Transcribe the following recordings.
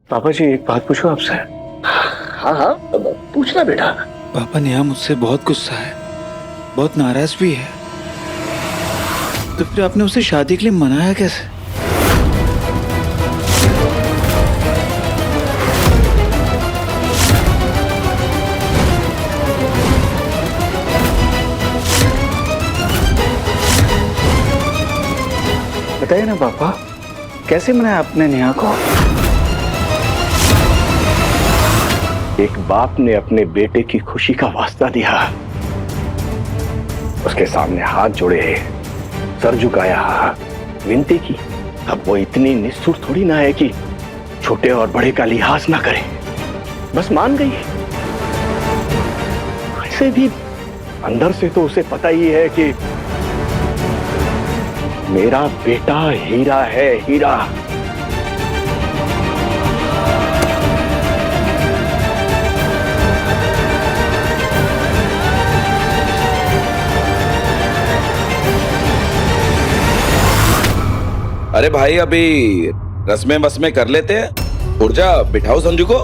पापा जी एक बात पूछूं आपसे? हाँ हाँ, पूछना बेटा। पापा नेहा मुझसे बहुत गुस्सा है, बहुत नाराज भी है। तो फिर आपने उसे शादी के लिए मनाया कैसे? बताइए ना पापा, कैसे मनाया आपने नेहा को? एक बाप ने अपने बेटे की खुशी का वास्ता दिया, उसके सामने हाथ जोड़े, सर झुकाया, विनती की। अब वो इतनी निष्ठुर थोड़ी ना है कि छोटे और बड़े का लिहाज ना करे, बस मान गई। वैसे भी अंदर से तो उसे पता ही है कि मेरा बेटा हीरा है, हीरा। अरे भाई, अभी रस्में बसमें कर लेते हैं। ऊर्जा बिठाओ संजू को।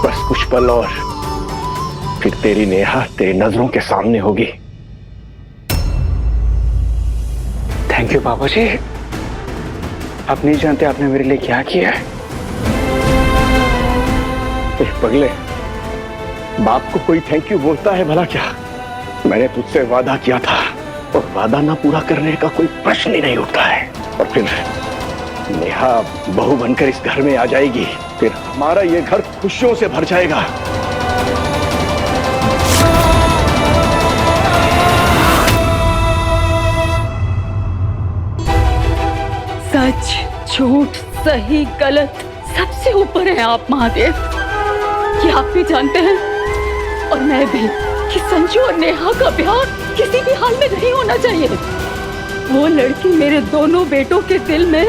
बस कुछ पल और फिर तेरी नेहा तेरी नजरों के सामने होगी। थैंक यू पापा जी। आप नहीं जानते आपने मेरे लिए क्या किया है। पगले, बाप को कोई थैंक यू बोलता है भला क्या? मैंने तुझसे वादा किया था और वादा ना पूरा करने का कोई प्रश्न ही नहीं उठता है। और फिर नेहा बहू बनकर इस घर में आ जाएगी, फिर हमारा ये घर खुशियों से भर जाएगा। सच झूठ सही गलत सबसे ऊपर है आप महादेव, ये आप भी जानते हैं और मैं भी, कि संजू और नेहा का ब्याह किसी भी हाल में नहीं होना चाहिए। वो लड़की मेरे दोनों बेटों के दिल में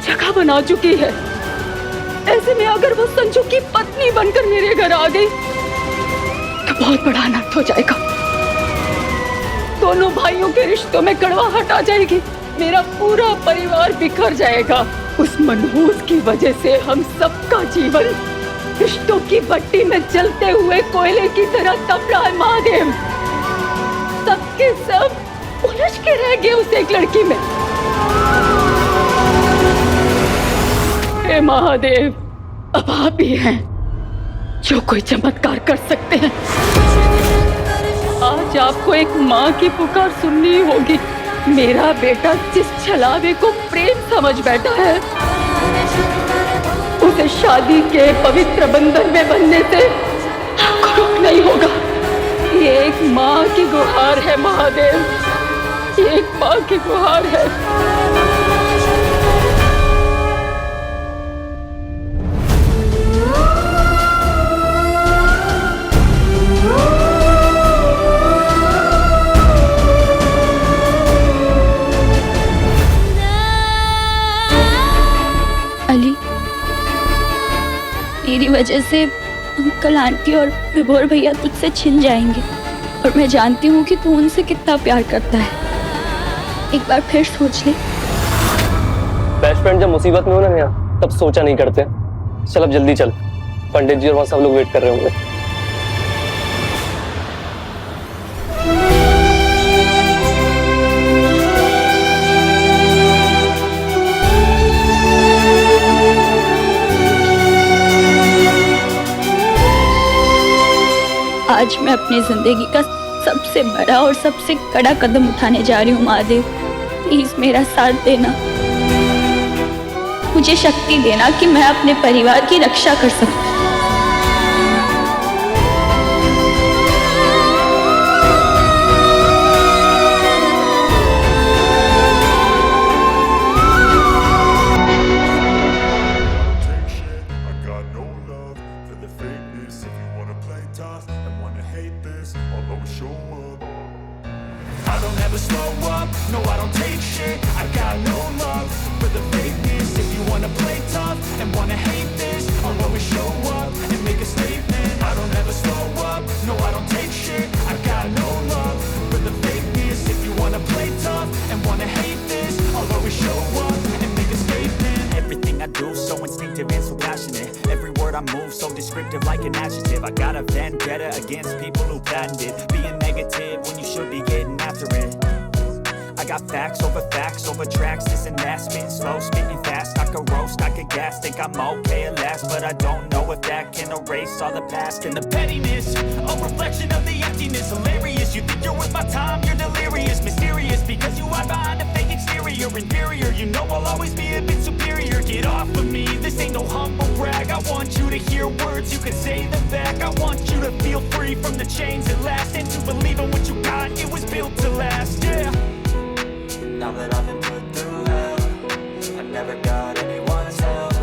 जगह बना चुकी है। ऐसे में अगर वो संजू की पत्नी बनकर मेरे घर आ गई तो बहुत बड़ा अनर्थ हो जाएगा। दोनों भाइयों के रिश्तों में कड़वाहट आ जाएगी, मेरा पूरा परिवार बिखर जाएगा। उस मनहूस की वजह से हम सबका जीवन रिश्तों की भट्टी में जलते हुए कोयले की तरह तप रहा है महादेव। सबके सब उलझ के रह गए उस एक लड़की में। हे महादेव, अब आप ही हैं जो कोई चमत्कार कर सकते हैं। आज आपको एक माँ की पुकार सुननी होगी। मेरा बेटा जिस छलावे को प्रेम समझ बैठा है, उसे शादी के पवित्र बंधन में बनने से आपको रोक नहीं होगा। ये एक माँ की गुहार है महादेव, ये एक माँ की गुहार है। अली, मेरी वजह से अंकल आंटी और विभोर भैया तुझसे छिन जाएंगे और मैं जानती हूँ कि तू उनसे कितना प्यार करता है। एक बार फिर सोच ले। बेस्ट फ्रेंड जब मुसीबत में हो ना नेहा, तब सोचा नहीं करते। चल अब जल्दी चल, पंडित जी और वहाँ सब लोग वेट कर रहे होंगे। आज मैं अपनी जिंदगी का सबसे बड़ा और सबसे कड़ा कदम उठाने जा रही हूँ महादेव। प्लीज मेरा साथ देना, मुझे शक्ति देना कि मैं अपने परिवार की रक्षा कर सकूं। I don't ever slow up, no I don't take shit. I got no love for the fakeness. If you wanna play tough and wanna hate this, I'll always show up and make a statement. I don't ever slow up, no I don't take shit. I got no love for the fakeness. If you wanna play tough and wanna hate this, I'll always show up and make a statement. Everything I do so instinctive and so passionate. Every word I move so descriptive like an adjective. I got a vendetta against people who patented being negative when you should be getting after it. I got facts over tracks, this and that. Spitting slow, spitting fast, I could roast, I could gas. Think I'm okay at last, but I don't know if that can erase all the past. And the pettiness, a reflection of the emptiness. Hilarious, you think you're worth my time, you're delirious. Mysterious, because you hide behind a fake exterior. Inferior, you know I'll always be a bit superior. Get off of me, this ain't no humble brag. I want you to hear words, you can say them back. I want you to feel free from the chains at last, and to believe in what you got, it was built to last, yeah. Now that I've been put through hell, I never got anyone's help.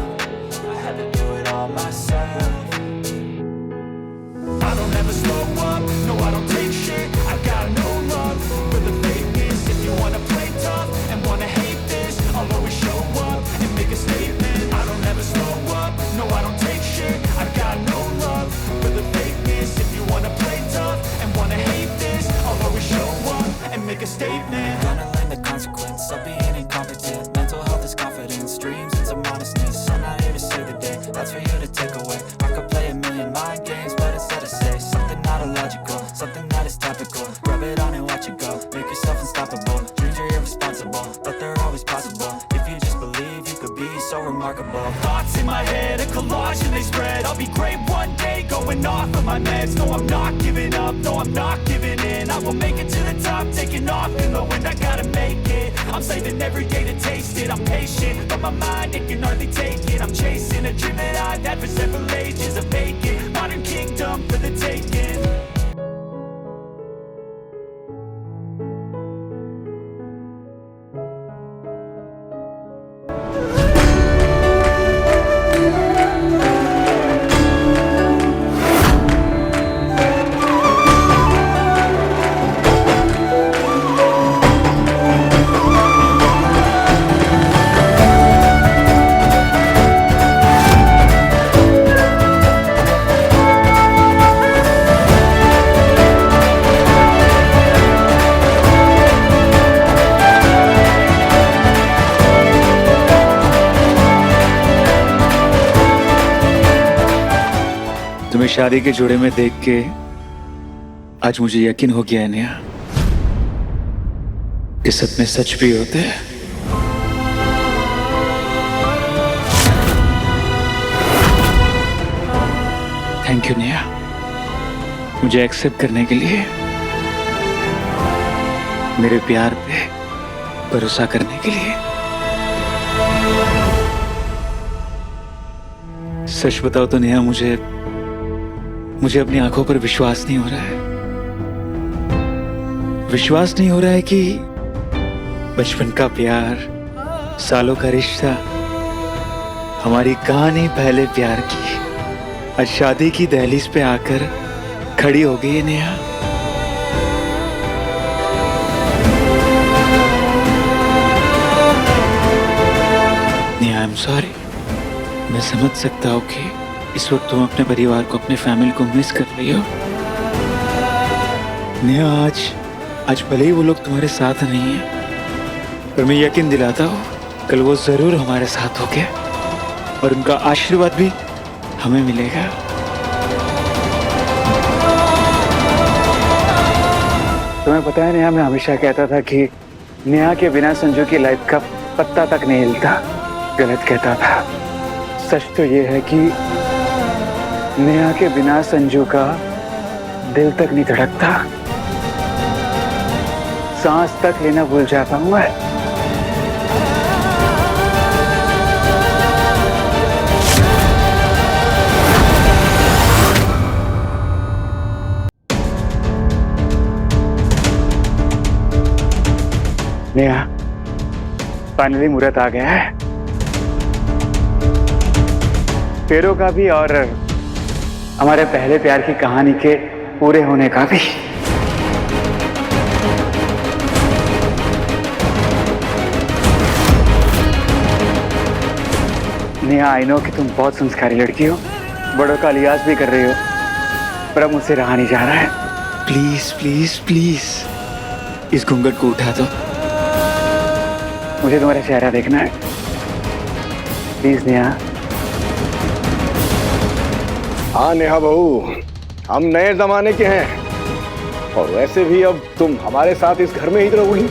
I had to do it all myself. I don't ever slow up, no I don't take shit. I got no love for the fakeness. If you wanna play tough and wanna hate this, I'll always show up and make a statement. I don't ever slow up, no I don't take shit. I got no love for the fakeness. If you wanna play tough and wanna hate this, I'll always show up and make a statement. Gonna learn the consequence of being incompetent. Mental health is confidence, dreams and some honestness. I'm not here to save the day, that's for you to take away. I could play a million mind games, but instead I say something not illogical, something that is topical. Rub it on and watch it go, make yourself unstoppable. Dreams are irresponsible, but they're always possible. If you just believe, you could be so remarkable. Thoughts in my head, a collage and they spread. I'll be great one day, going off of my meds. No, I'm not giving up, no, I'm not giving in. I will make it to the top, taking off in the wind. I gotta make it, I'm saving every day to taste it. I'm patient, but my mind, it can hardly take it. I'm chasing a dream that I've had for several ages. A vacant, modern kingdom for the taking. तुम्हें शादी के जोड़े में देख के आज मुझे यकीन हो गया है नेहा कि सपने सच भी होते हैं। थैंक यू नेहा, मुझे एक्सेप्ट करने के लिए, मेरे प्यार पे भरोसा करने के लिए। सच बताओ तो नेहा, मुझे अपनी आंखों पर विश्वास नहीं हो रहा है। विश्वास नहीं हो रहा है कि बचपन का प्यार, सालों का रिश्ता, हमारी कहानी पहले प्यार की आज शादी की दहलीज पे आकर खड़ी हो गई है Neha. Neha, I am sorry. मैं समझ सकता हूँ कि इस वक्त तुम अपने परिवार को, अपने फैमिली को मिस कर रही हो। नेहा, आज भले ही वो लोग तुम्हारे साथ नहीं है, पर मैं यकीन दिलाता हूँ कल वो जरूर हमारे साथ होंगे और उनका आशीर्वाद भी हमें मिलेगा। तुम्हें पता है नेहा, मैं हमेशा कहता था कि नेहा के बिना संजू की लाइफ का पत्ता तक नहीं हिलता। गलत कहता था। सच तो ये है कि नेहा के बिना संजू का दिल तक नहीं धड़कता, सांस तक लेना भूल जाता हूं मैं। नेहा, फाइनली मुहूर्त आ गया है, फेरों का भी और हमारे पहले प्यार की कहानी के पूरे होने का भी। नेहा, आई नो कि तुम बहुत संस्कारी लड़की हो, बड़ों का लिहाज भी कर रही हो, पर अब मुझसे रहा नहीं जा रहा है। प्लीज प्लीज प्लीज इस घूंघट को उठा दो, मुझे तुम्हारा चेहरा देखना है। प्लीज नेहा। हाँ नेहा बहू, हम नए जमाने के हैं, और वैसे भी अब तुम हमारे साथ इस घर में ही रहोगी।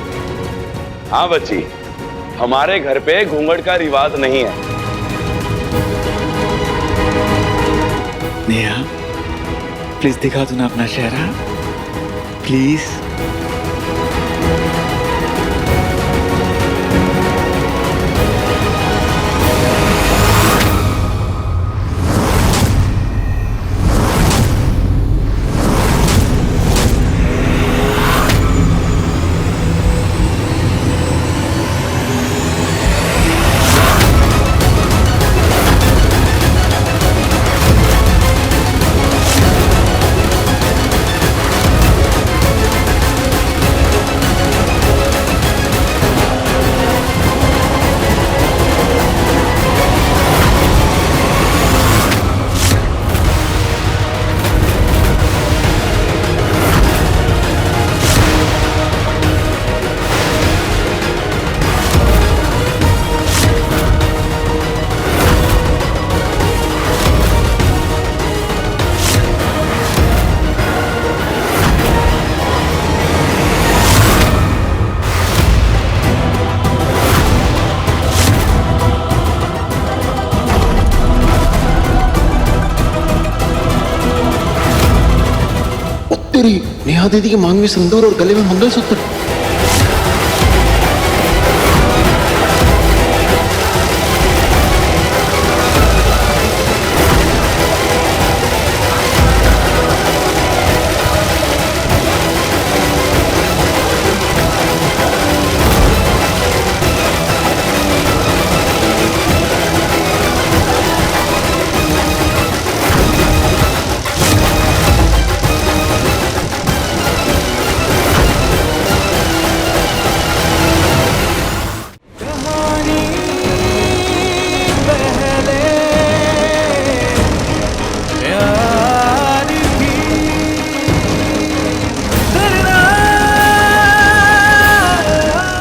हाँ बच्ची, हमारे घर पे घूंघट का रिवाज नहीं है। नेहा प्लीज दिखा दो ना अपना चेहरा, प्लीज। तेरी नेहा दीदी के मांग में सिंदूर और गले में मंगलसूत्र।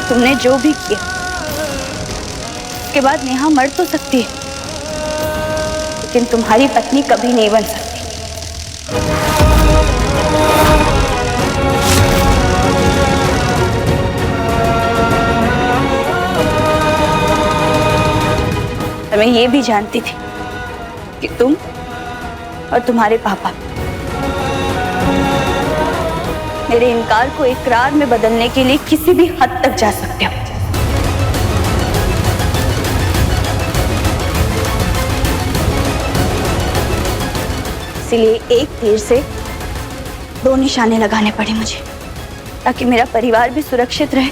तुमने जो भी किया उसके बाद नेहा मर तो सकती है, लेकिन तुम्हारी पत्नी कभी नहीं बन सकती। और मैं ये भी जानती थी कि तुम और तुम्हारे पापा मेरे इनकार को इकरार में बदलने के लिए किसी भी हद तक जा सकते हो। इसलिए एक तीर से दो निशाने लगाने पड़े मुझे, ताकि मेरा परिवार भी सुरक्षित रहे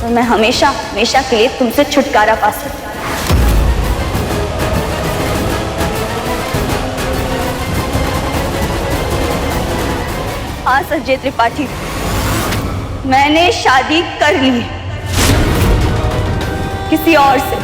और मैं हमेशा हमेशा के लिए तुमसे छुटकारा पा सकूं। हाँ संजय त्रिपाठी, मैंने शादी कर ली है किसी और से।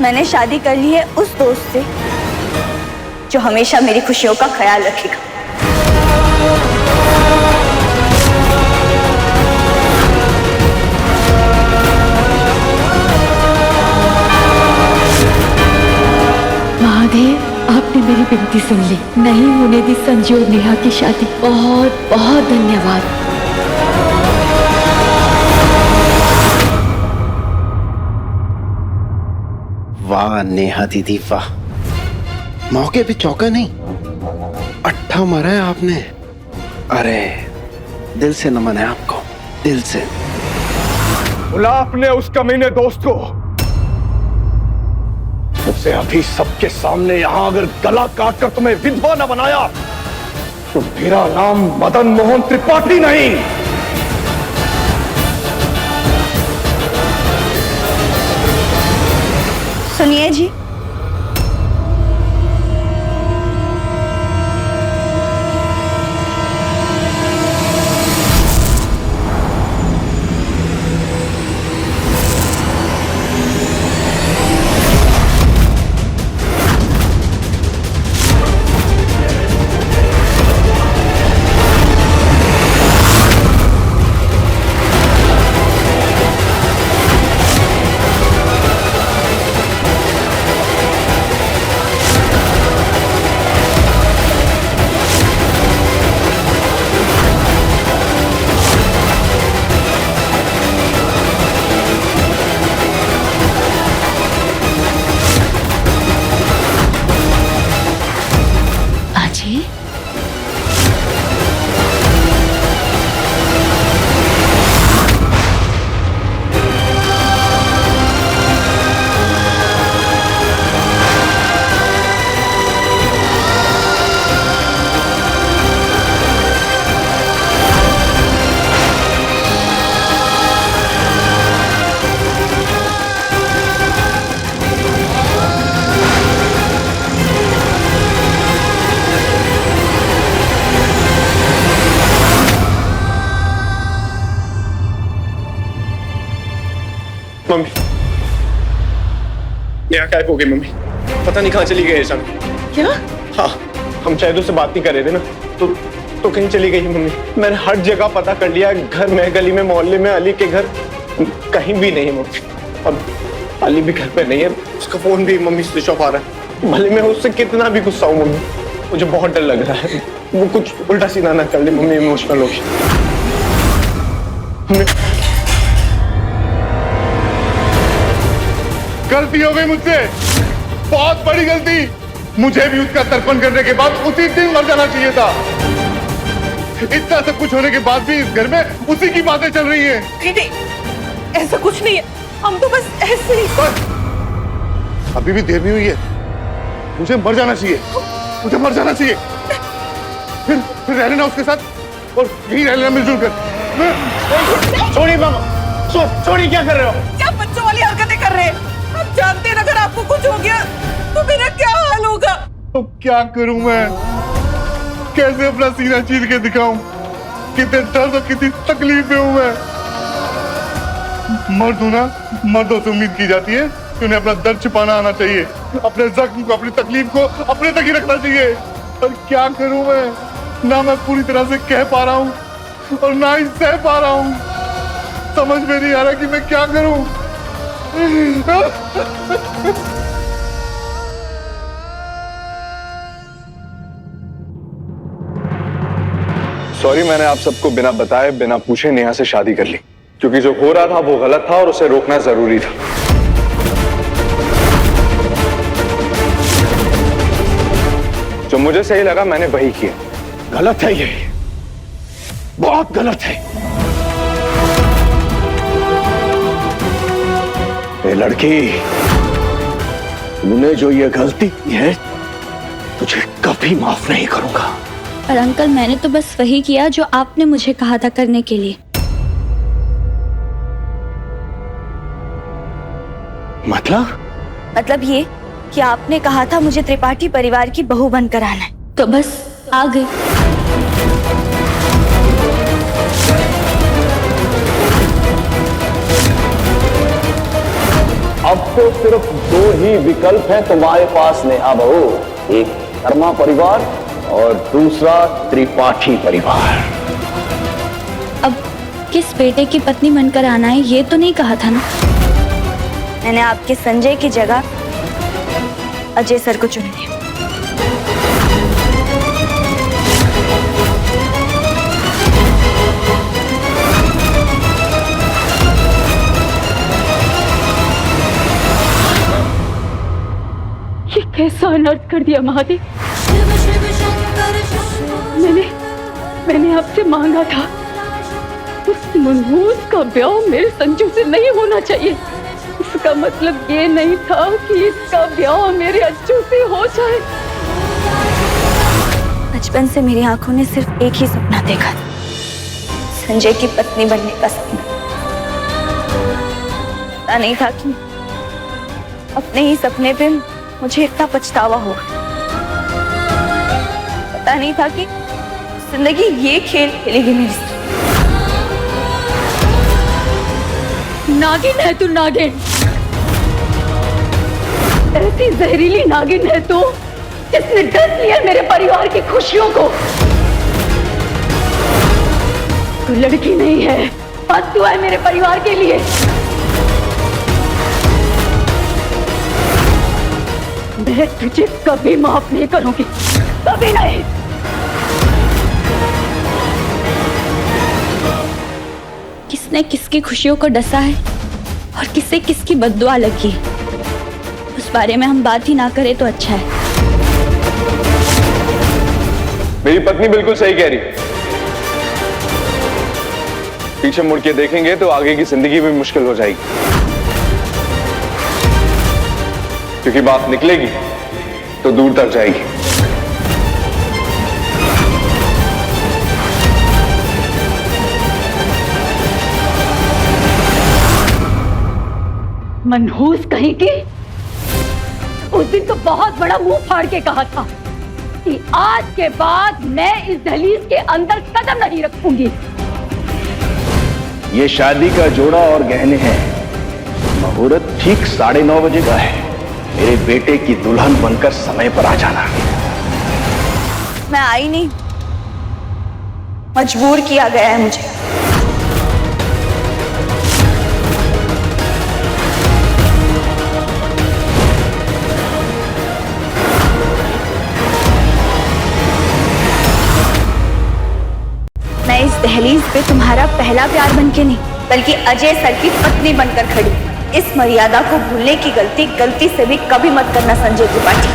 मैंने शादी कर ली है उस दोस्त से जो हमेशा मेरी खुशियों का ख्याल रखेगा। महादेव, आपने मेरी विनती सुन ली, नहीं होने दी संजय और नेहा की शादी। बहुत बहुत धन्यवाद। वाह नेहा दीदी वाह, मौके पे चौका नहीं, अट्ठा मारा है आपने। अरे दिल से नमन है आपको, दिल से। बुला अपने उस कमीने दोस्त को, उसे अभी सबके सामने यहां अगर गला काट कर तुम्हें विधवा न बनाया तो मेरा नाम मदन मोहन त्रिपाठी नहीं। सुनिए जी, अजय, मम्मी, नेहा गायब हो गई मम्मी। पता नहीं कहाँ चली गई अचानक। क्या? हाँ, हम शायद उससे बात नहीं कर रहे थे ना, तो कहीं चली गई मम्मी। मैंने हर जगह पता कर लिया, घर में, गली में, मोहल्ले में, अली के घर, कहीं भी नहीं मम्मी। और अली भी घर पे नहीं है, उसका फोन भी मम्मी स्विच ऑफ आ रहा है। भले मैं उससे कितना भी गुस्सा हूँ मम्मी, मुझे बहुत डर लग रहा है वो कुछ उल्टा सीधा ना कर ले मम्मी, इमोशनल होगी। गलती हो गई मुझसे, बहुत बड़ी गलती। मुझे भी उसका तर्पण करने के बाद उसी दिन मर जाना चाहिए था। इतना सब कुछ होने के बाद भी इस घर में उसी की बातें चल रही हैं। नहीं, ऐसा कुछ नहीं है, हम तो बस ऐसे ही। अभी भी देर नहीं हुई है, मुझे मर जाना चाहिए, मुझे मर जाना चाहिए। फिर रह लेना उसके साथ और यहीं रह लेना मिलजुल कर। छोड़िए मामा, छोड़िए, क्या कर रहे हो? क्या बच्चों वाली हरकतें कर रहे हैं? आप जानते हैं अगर आपको कुछ हो गया तो मेरा क्या हाल होगा? तो क्या करूं मैं? कैसे अपना सीना चीर के दिखाऊं कितने दर्द और कितनी तकलीफ में हूं मैं। मर्द हूं ना, मर्दों से उम्मीद की जाती है कि उन्हें अपना दर्द छिपाना आना चाहिए, अपने जख्म को, अपनी तकलीफ को अपने तक ही रखना चाहिए। और क्या करूं मैं? ना मैं पूरी तरह से कह पा रहा हूं और ना ही सह पा रहा हूं। समझ में नहीं आ रहा कि मैं क्या करूं। सॉरी, मैंने आप सबको बिना बताए, बिना पूछे नेहा से शादी कर ली, क्योंकि जो हो रहा था वो गलत था और उसे रोकना जरूरी था। जो मुझे सही लगा मैंने वही किया। गलत है ये, बहुत गलत है। ए लड़की, तूने जो ये गलती की है, तुझे कभी माफ नहीं करूंगा। पर अंकल, मैंने तो बस वही किया जो आपने मुझे कहा था करने के लिए। मतलब ये कि आपने कहा था मुझे त्रिपाठी परिवार की बहू बनकर आना है, तो बस आ गई। अब तो सिर्फ दो ही विकल्प हैं तुम्हारे पास नेहा बहू, एक शर्मा परिवार और दूसरा त्रिपाठी परिवार। अब किस बेटे की पत्नी बनकर आना है ये तो नहीं कहा था ना। मैंने आपके संजय की जगह अजय सर को चुन लिया। ये कैसा अनर्थ कर दिया महादेव। मैंने आपसे मांगा था, उस मनहूस का ब्याह मेरे संजू से नहीं होना चाहिए। इसका मतलब ये नहीं था कि इसका ब्याह मेरे अच्छू से हो जाए। बचपन से मेरी आंखों ने सिर्फ एक ही सपना देखा था, संजय की पत्नी बनने का सपना। पता नहीं था कि अपने ही सपने पे मुझे इतना पछतावा हुआ। पता नहीं था कि जिंदगी ये खेल खेलेगी मेरे साथ। नागिन है तू, नागिन। ऐसी जहरीली नागिन है तू जिसने डस लिया मेरे परिवार की खुशियों को। तू लड़की नहीं है, बददुआ है मेरे परिवार के लिए। मैं तुझे कभी माफ नहीं करूंगी, कभी नहीं। किसने किसकी खुशियों को डसा है और किसे किसकी बद्दुआ लगी, उस बारे में हम बात ही ना करें तो अच्छा है। मेरी पत्नी बिल्कुल सही कह रही। पीछे मुड़ के देखेंगे तो आगे की जिंदगी भी मुश्किल हो जाएगी, क्योंकि बात निकलेगी तो दूर तक जाएगी। मनहूस कहीं की। उस दिन तो बहुत बड़ा मुंह फाड़ के कहा था कि आज के बाद मैं इस दहलीज के अंदर कदम नहीं रखूंगी। ये शादी का जोड़ा और गहने हैं। मुहूर्त ठीक 9:30 बजे का है। मेरे बेटे की दुल्हन बनकर समय पर आ जाना। मैं आई नहीं, मजबूर किया गया है मुझे। मैं इस दहलीज पे तुम्हारा पहला प्यार बनके नहीं, बल्कि अजय सर की पत्नी बनकर खड़ी। इस मर्यादा को भूलने की गलती से भी कभी मत करना संजय त्रिपाठी।